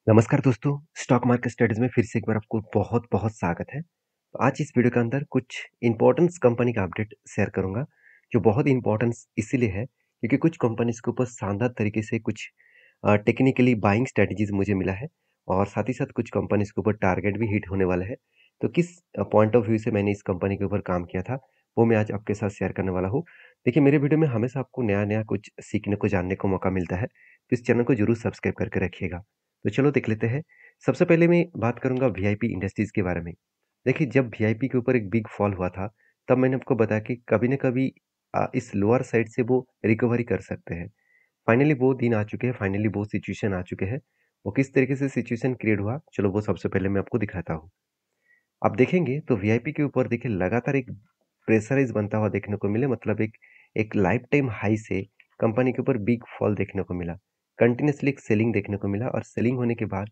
नमस्कार दोस्तों, stock market studies में फिर से एक बार आपको बहुत-बहुत स्वागत है। तो आज इस वीडियो के अंदर कुछ इम्पोर्टेंस कंपनी का अपडेट शेयर करूँगा, जो बहुत इम्पोर्टेंस इसीलिए है क्योंकि कुछ कंपनीज़ के ऊपर शानदार तरीके से कुछ टेक्निकली बाइंग स्ट्रैटेजीज़ मुझे मिला है और साथ ही साथ कुछ कंपनीज़ के ऊपर टारगेट भी हिट होने वाला है। तो किस पॉइंट ऑफ व्यू से मैंने इस कंपनी के ऊपर काम किया था, वो मैं आज आपके साथ शेयर करने वाला हूँ। देखिए, मेरे वीडियो में हमेशा आपको नया-नया कुछ सीखने को, जानने को मौका मिलता है, तो इस चैनल को ज़रूर सब्सक्राइब करके रखिएगा। तो चलो देख लेते हैं। सबसे पहले मैं बात करूँगा वीआईपी इंडस्ट्रीज़ के बारे में। देखिए, जब वीआईपी के ऊपर एक बिग फॉल हुआ था, तब मैंने आपको बताया कि कभी न कभी इस लोअर साइड से वो रिकवरी कर सकते हैं। फाइनली वो दिन आ चुके हैं, फाइनली वो सिचुएशन आ चुके हैं। वो किस तरीके से सिचुएशन क्रिएट हुआ, चलो वो सबसे पहले मैं आपको दिखाता हूँ। आप देखेंगे तो वीआईपी के ऊपर देखिए लगातार एक प्रेशराइज़ बनता हुआ देखने को मिले, मतलब एक एक लाइफ टाइम हाई से कंपनी के ऊपर बिग फॉल देखने को मिला। कंटिन्यूअसली एक सेलिंग देखने को मिला और सेलिंग होने के बाद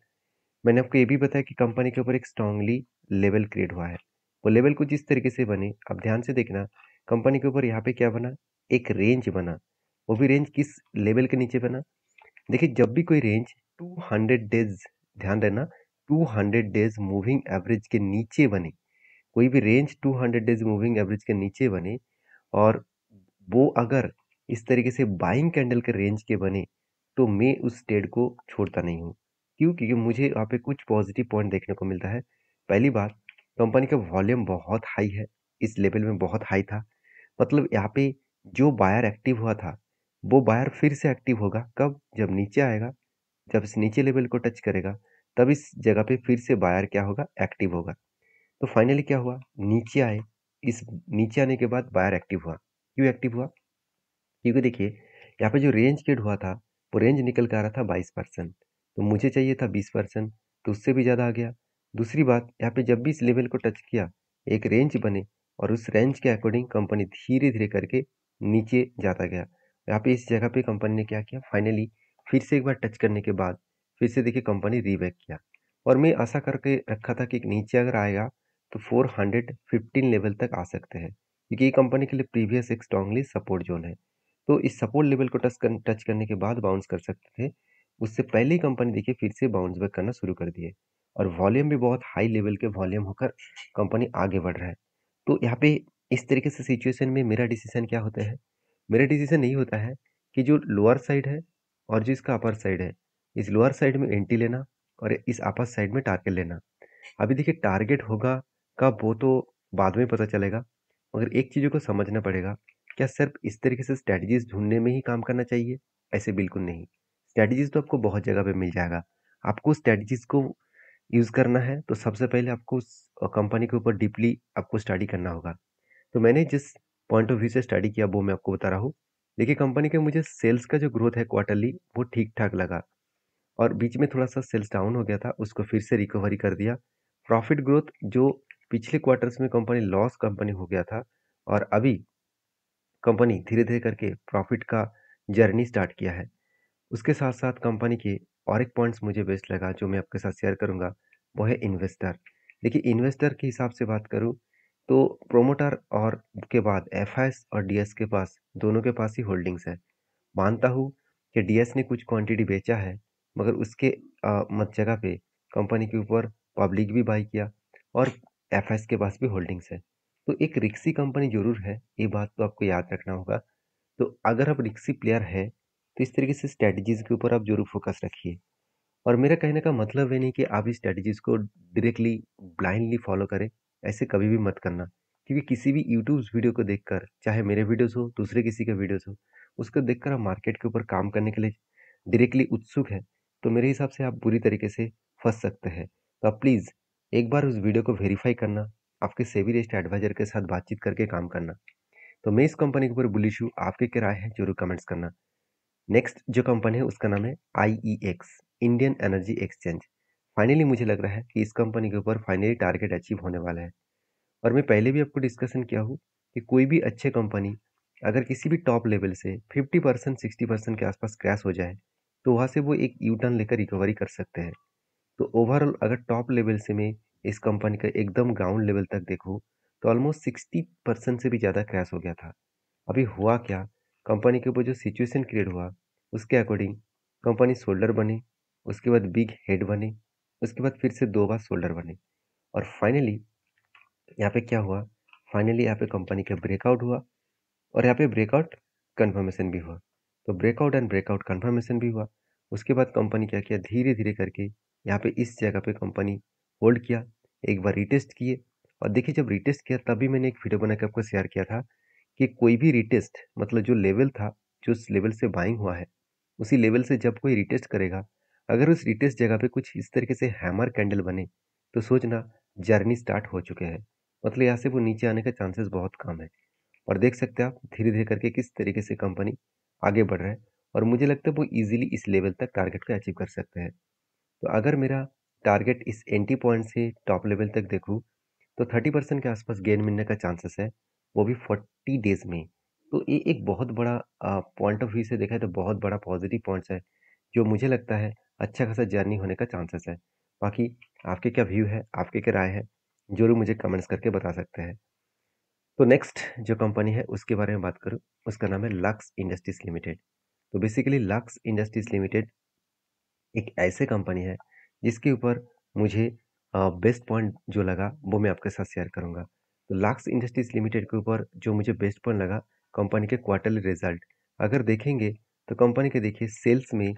मैंने आपको ये भी बताया कि कंपनी के ऊपर एक स्ट्रांगली लेवल क्रिएट हुआ है। वो लेवल कुछ इस तरीके से बने, आप ध्यान से देखना, कंपनी के ऊपर यहाँ पे क्या बना, एक रेंज बना। वो भी रेंज किस लेवल के नीचे बना? देखिए, जब भी कोई रेंज 200 डेज़, ध्यान देना, 200 डेज़ मूविंग एवरेज के नीचे बने, कोई भी रेंज 200 डेज़ मूविंग एवरेज के नीचे बने और वो अगर इस तरीके से बाइंग कैंडल के रेंज के बने, तो मैं उस ट्रेड को छोड़ता नहीं हूँ। क्यों? क्योंकि मुझे यहाँ पे कुछ पॉजिटिव पॉइंट देखने को मिलता है। पहली बात, कंपनी का वॉल्यूम बहुत हाई है, इस लेवल में बहुत हाई था। मतलब यहाँ पे जो बायर एक्टिव हुआ था, वो बायर फिर से एक्टिव होगा कब? जब नीचे आएगा, जब इस नीचे लेवल को टच करेगा, तब इस जगह पे फिर से बायर क्या होगा? एक्टिव होगा। तो फाइनली क्या हुआ? नीचे आए, इस नीचे आने के बाद बायर एक्टिव हुआ। क्यों एक्टिव हुआ? क्योंकि देखिए, यहाँ पे जो रेंज गेट हुआ था, वो रेंज निकल के आ रहा था 22%, तो मुझे चाहिए था 20%, तो उससे भी ज़्यादा आ गया। दूसरी बात, यहाँ पे जब भी इस लेवल को टच किया, एक रेंज बने और उस रेंज के अकॉर्डिंग कंपनी धीरे-धीरे करके नीचे जाता गया। यहाँ पे इस जगह पे कंपनी ने क्या किया, फाइनली फिर से एक बार टच करने के बाद, फिर से देखिए कंपनी रीबैक किया और मैं आशा करके रखा था कि नीचे अगर आएगा, तो 415 लेवल तक आ सकते हैं, क्योंकि ये कंपनी के लिए प्रीवियस एक स्ट्रांगली सपोर्ट जोन है। तो इस सपोर्ट लेवल को टच करने के बाद बाउंस कर सकते थे। उससे पहले ही कंपनी देखिए फिर से बाउंस बैक करना शुरू कर दिए और वॉल्यूम भी बहुत हाई लेवल के वॉल्यूम होकर कंपनी आगे बढ़ रहा है। तो यहाँ पे इस तरीके से सिचुएशन में मेरा डिसीजन क्या होता है? मेरा डिसीजन यही होता है कि जो लोअर साइड है और जो इसका अपर साइड है, इस लोअर साइड में एंट्री लेना और इस अपर साइड में टारगेट लेना। अभी देखिए टारगेट होगा कब, वो तो बाद में पता चलेगा, मगर एक चीज़ों को समझना पड़ेगा, क्या सिर्फ इस तरीके से स्ट्रैटेजीज ढूंढने में ही काम करना चाहिए? ऐसे बिल्कुल नहीं। स्ट्रैटेजीज तो आपको बहुत जगह पे मिल जाएगा। आपको स्ट्रैटेजीज को यूज़ करना है तो सबसे पहले आपको उस कंपनी के ऊपर डीपली आपको स्टडी करना होगा। तो मैंने जिस पॉइंट ऑफ व्यू से स्टडी किया वो मैं आपको बता रहा हूँ। देखिए, कंपनी के मुझे सेल्स का जो ग्रोथ है क्वार्टरली, वो ठीक ठाक लगा और बीच में थोड़ा सा सेल्स डाउन हो गया था, उसको फिर से रिकवरी कर दिया। प्रॉफिट ग्रोथ जो पिछले क्वार्टर्स में कंपनी लॉस कंपनी हो गया था और अभी कंपनी धीरे-धीरे करके प्रॉफिट का जर्नी स्टार्ट किया है। उसके साथ-साथ कंपनी के और एक पॉइंट्स मुझे बेस्ट लगा जो मैं आपके साथ शेयर करूँगा, वो है इन्वेस्टर। देखिए, इन्वेस्टर के हिसाब से बात करूँ तो प्रोमोटर और के बाद एफआईएस और डीएस के पास, दोनों के पास ही होल्डिंग्स है। मानता हूँ कि डीएस ने कुछ क्वांटिटी बेचा है, मगर उसके मत जगह पे कंपनी के ऊपर पब्लिक भी बाई किया और एफएस के पास भी होल्डिंग्स है। तो एक रिक्सी कंपनी ज़रूर है, ये बात तो आपको याद रखना होगा। तो अगर आप रिक्सी प्लेयर हैं, तो इस तरीके से स्ट्रैटेजीज़ के ऊपर आप ज़रूर फोकस रखिए। और मेरा कहने का मतलब ये नहीं कि आप इस स्ट्रैटेजीज़ को डायरेक्टली ब्लाइंडली फॉलो करें, ऐसे कभी भी मत करना। क्योंकि किसी भी यूट्यूब वीडियो को देखकर, चाहे मेरे वीडियोज़ हो, दूसरे किसी के वीडियोज़ हो, उसको देखकर आप मार्केट के ऊपर काम करने के लिए डायरेक्टली उत्सुक हैं, तो मेरे हिसाब से आप बुरी तरीके से फँस सकते हैं। तो आप प्लीज़ एक बार उस वीडियो को वेरीफ़ाई करना, आपके सेबी रजिस्टर्ड एडवाइज़र के साथ बातचीत करके काम करना। तो मैं इस कंपनी के ऊपर बुलिश हूँ, आपकी क्या राय है ज़रूर कमेंट्स करना। नेक्स्ट जो कंपनी है उसका नाम है IEX, Indian energy exchange. Finally मुझे लग रहा है कि इस कंपनी के ऊपर फाइनली टारगेट अचीव होने वाला है और मैं पहले भी आपको डिस्कशन किया हूँ कि कोई भी अच्छे कंपनी अगर किसी भी टॉप लेवल से 50% 60% के आसपास क्रैश हो जाए, तो वहाँ से वो एक यू टर्न लेकर रिकवरी कर सकते हैं। तो ओवरऑल अगर टॉप लेवल से मैं इस कंपनी का एकदम ग्राउंड लेवल तक देखूँ, तो ऑलमोस्ट 60% से भी ज़्यादा क्रैश हो गया था। अभी हुआ क्या, कंपनी के ऊपर जो सिचुएशन क्रिएट हुआ, उसके अकॉर्डिंग कंपनी शोल्डर बनी, उसके बाद बिग हेड बने, उसके बाद फिर से 2 बार शोल्डर बने और फाइनली यहाँ पे क्या हुआ, फाइनली यहाँ पे कंपनी का ब्रेकआउट हुआ और यहाँ पे ब्रेकआउट कंफर्मेशन भी हुआ। तो ब्रेकआउट एंड ब्रेकआउट कंफर्मेशन भी हुआ। उसके बाद कंपनी क्या किया, धीरे-धीरे करके यहाँ पे इस जगह पे कंपनी होल्ड किया, एक बार रीटेस्ट किए और देखिए जब रीटेस्ट किया तभी मैंने एक वीडियो बना के आपको शेयर किया था कि कोई भी रीटेस्ट मतलब जो लेवल था, जो उस लेवल से बाइंग हुआ है, उसी लेवल से जब कोई रीटेस्ट करेगा, अगर उस रीटेस्ट जगह पे कुछ इस तरीके से हैमर कैंडल बने, तो सोचना जर्नी स्टार्ट हो चुके हैं। मतलब यहाँ से वो नीचे आने का चांसेस बहुत कम है। और देख सकते हैं आप धीरे-धीरे करके किस तरीके से कंपनी आगे बढ़ रहा है और मुझे लगता है वो ईज़िली इस लेवल तक टारगेट को अचीव कर सकते हैं। तो अगर मेरा टारगेट इस एंट्री पॉइंट से टॉप लेवल तक देखूँ, तो 30% के आसपास गेन मिलने का चांसेस है, वो भी 40 डेज़ में। तो ये एक बहुत बड़ा पॉइंट ऑफ व्यू से देखा है तो बहुत बड़ा पॉजिटिव पॉइंट्स है, जो मुझे लगता है अच्छा खासा जर्नी होने का चांसेस है। बाकी आपके क्या व्यू है, आपकी क्या राय है, ज़रूर मुझे कमेंट्स करके बता सकते हैं। तो नेक्स्ट जो कंपनी है उसके बारे में बात करूँ, उसका नाम है लक्स इंडस्ट्रीज लिमिटेड। तो बेसिकली लक्स इंडस्ट्रीज लिमिटेड एक ऐसे कंपनी है जिसके ऊपर मुझे बेस्ट पॉइंट जो लगा वो मैं आपके साथ शेयर करूंगा। तो लक्स इंडस्ट्रीज लिमिटेड के ऊपर जो मुझे बेस्ट पॉइंट लगा, कंपनी के क्वार्टरली रिजल्ट अगर देखेंगे तो कंपनी के देखिए सेल्स में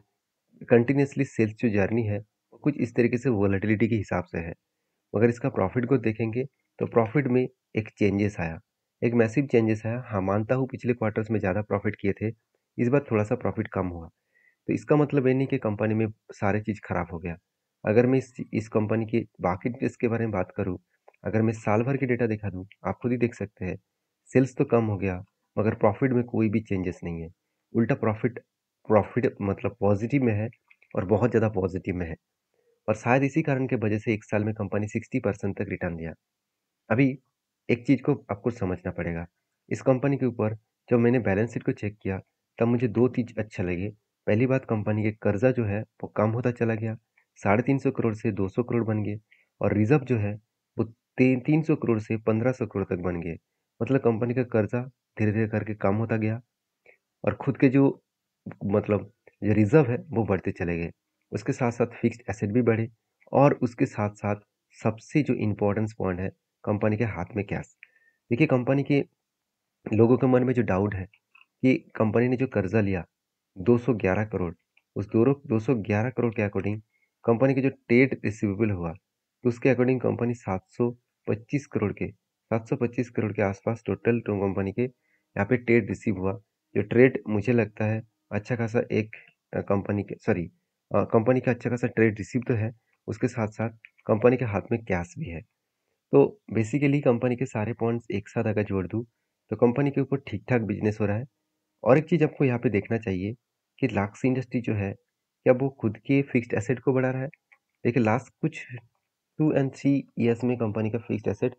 कंटिन्यूसली सेल्स जो जर्नी है वो कुछ इस तरीके से वोलेटिलिटी के हिसाब से है। मगर इसका प्रॉफिट को देखेंगे तो प्रॉफिट में एक चेंजेस आया, एक मैसिव चेंजेस आया। हाँ, मानता हूँ पिछले क्वार्टर्स में ज़्यादा प्रॉफिट किए थे, इस बार थोड़ा सा प्रॉफिट कम हुआ। तो इसका मतलब ये नहीं कि कंपनी में सारे चीज़ खराब हो गया। अगर मैं इस कंपनी की बाकी डिटेल्स के बारे में बात करूँ, अगर मैं साल भर की डेटा दिखा दूँ, आप खुद ही देख सकते हैं, सेल्स तो कम हो गया मगर प्रॉफिट में कोई भी चेंजेस नहीं है। उल्टा प्रॉफिट प्रॉफिट मतलब पॉजिटिव में है और बहुत ज़्यादा पॉजिटिव में है। और शायद इसी कारण की वजह से एक साल में कंपनी 60% तक रिटर्न दिया। अभी एक चीज़ को आपको समझना पड़ेगा, इस कंपनी के ऊपर जब मैंने बैलेंस शीट को चेक किया तब मुझे दो चीज़ अच्छा लगे। पहली बात, कंपनी के कर्जा जो है वो कम होता चला गया, 350 करोड़ से 200 करोड़ बन गए और रिजर्व जो है वो 300 करोड़ से 1500 करोड़ तक बन गए। मतलब कंपनी का कर्जा धीरे धीरे करके कम होता गया और खुद के जो मतलब जो रिजर्व है वो बढ़ते चले गए। उसके साथ साथ फिक्स्ड एसेट भी बढ़े और उसके साथ साथ सबसे जो इम्पोर्टेंस पॉइंट है, कंपनी के हाथ में कैश। देखिए कंपनी के लोगों के मन में जो डाउट है कि कंपनी ने जो कर्जा लिया 211 करोड़, उस 211 करोड़ के अकॉर्डिंग कंपनी के जो ट्रेड रिसीवेबल हुआ तो उसके अकॉर्डिंग कंपनी 725 करोड़ के आसपास टोटल तो कंपनी के यहाँ पे ट्रेड रिसीव हुआ। जो ट्रेड मुझे लगता है अच्छा खासा एक कंपनी के सॉरी कंपनी का अच्छा खासा ट्रेड रिसीव तो है, उसके साथ साथ कंपनी के हाथ में कैश भी है। तो बेसिकली कंपनी के सारे पॉइंट्स एक साथ अगर जोड़ दूँ तो कंपनी के ऊपर ठीक ठाक बिजनेस हो रहा है। और एक चीज़ आपको यहाँ पे देखना चाहिए कि लक्स इंडस्ट्री जो है क्या वो खुद के फिक्स्ड एसेट को बढ़ा रहा है। देखिए लास्ट कुछ 2 एंड 3 ईयर्स में कंपनी का फिक्स्ड एसेट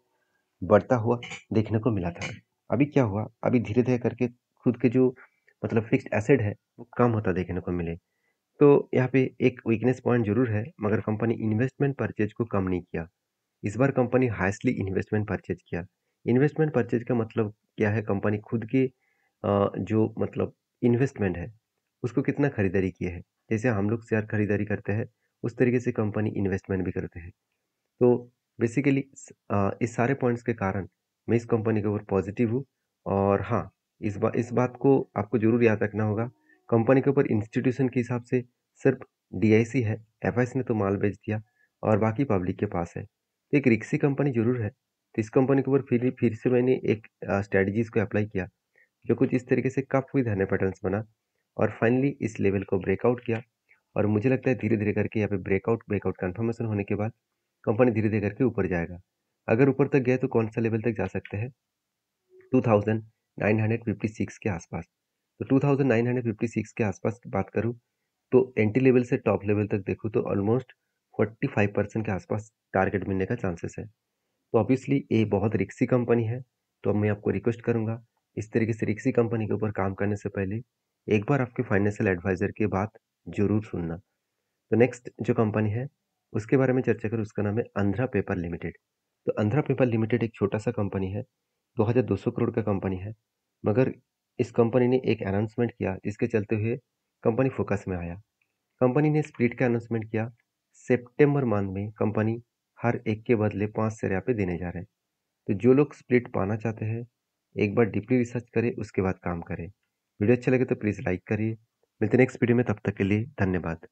बढ़ता हुआ देखने को मिला था। अभी क्या हुआ, अभी धीरे धीरे करके खुद के जो मतलब फिक्स्ड एसेट है वो कम होता देखने को मिले। तो यहाँ पे एक वीकनेस पॉइंट जरूर है, मगर कंपनी इन्वेस्टमेंट परचेज को कम नहीं किया। इस बार कंपनी हाईएस्टली इन्वेस्टमेंट परचेज किया। इन्वेस्टमेंट परचेज का मतलब क्या है, कंपनी खुद के जो मतलब इन्वेस्टमेंट है उसको कितना खरीदारी किए है। जैसे हम लोग शेयर खरीदारी करते हैं उस तरीके से कंपनी इन्वेस्टमेंट भी करते हैं। तो बेसिकली इस सारे पॉइंट्स के कारण मैं इस कंपनी के ऊपर पॉजिटिव हूँ। और हाँ, इस बात को आपको जरूर याद रखना होगा, कंपनी के ऊपर इंस्टीट्यूशन के हिसाब से सिर्फ डीआईसी है, एफआईसी ने तो माल बेच दिया और बाकी पब्लिक के पास है। तो एक रिक्सी कंपनी जरूर है। तो इस कंपनी के ऊपर फिर से मैंने एक स्ट्रेटजीज को अप्लाई किया जो कुछ इस तरीके से कप विद हंड्रेड पैटर्न्स बना और फाइनली इस लेवल को ब्रेकआउट किया। और मुझे लगता है धीरे धीरे करके यहाँ पे ब्रेकआउट ब्रेकआउट कन्फर्मेशन होने के बाद कंपनी धीरे धीरे करके ऊपर जाएगा। अगर ऊपर तक गया तो कौन सा लेवल तक जा सकते हैं, 2956 के आसपास। तो 2956 के आसपास बात करूँ तो एंट्री लेवल से टॉप लेवल तक देखूँ तो ऑलमोस्ट 45% के आसपास टारगेट मिलने का चांसेस है। तो ऑब्वियसली ये बहुत रिक्सी कंपनी है। तो अब मैं आपको रिक्वेस्ट करूंगा, इस तरीके से रिक्सी कंपनी के ऊपर काम करने से पहले एक बार आपके फाइनेंशियल एडवाइजर की बात जरूर सुनना। तो नेक्स्ट जो कंपनी है उसके बारे में चर्चा करूँ, उसका नाम है आंध्रा पेपर लिमिटेड। तो आंध्रा पेपर लिमिटेड एक छोटा सा कंपनी है, 2200 करोड़ का कंपनी है। मगर इस कंपनी ने एक अनाउंसमेंट किया जिसके चलते हुए कंपनी फोकस में आया। कंपनी ने स्प्लिट का अनाउंसमेंट किया। सितंबर मंथ में कंपनी हर एक के बदले 5 शेयर यहाँ पे देने जा रहे हैं। तो जो लोग स्प्लिट पाना चाहते हैं, एक बार डीपली रिसर्च करें, उसके बाद काम करें। वीडियो अच्छा लगे तो प्लीज़ लाइक करिए। मिलते हैं नेक्स्ट वीडियो में, तब तक के लिए धन्यवाद।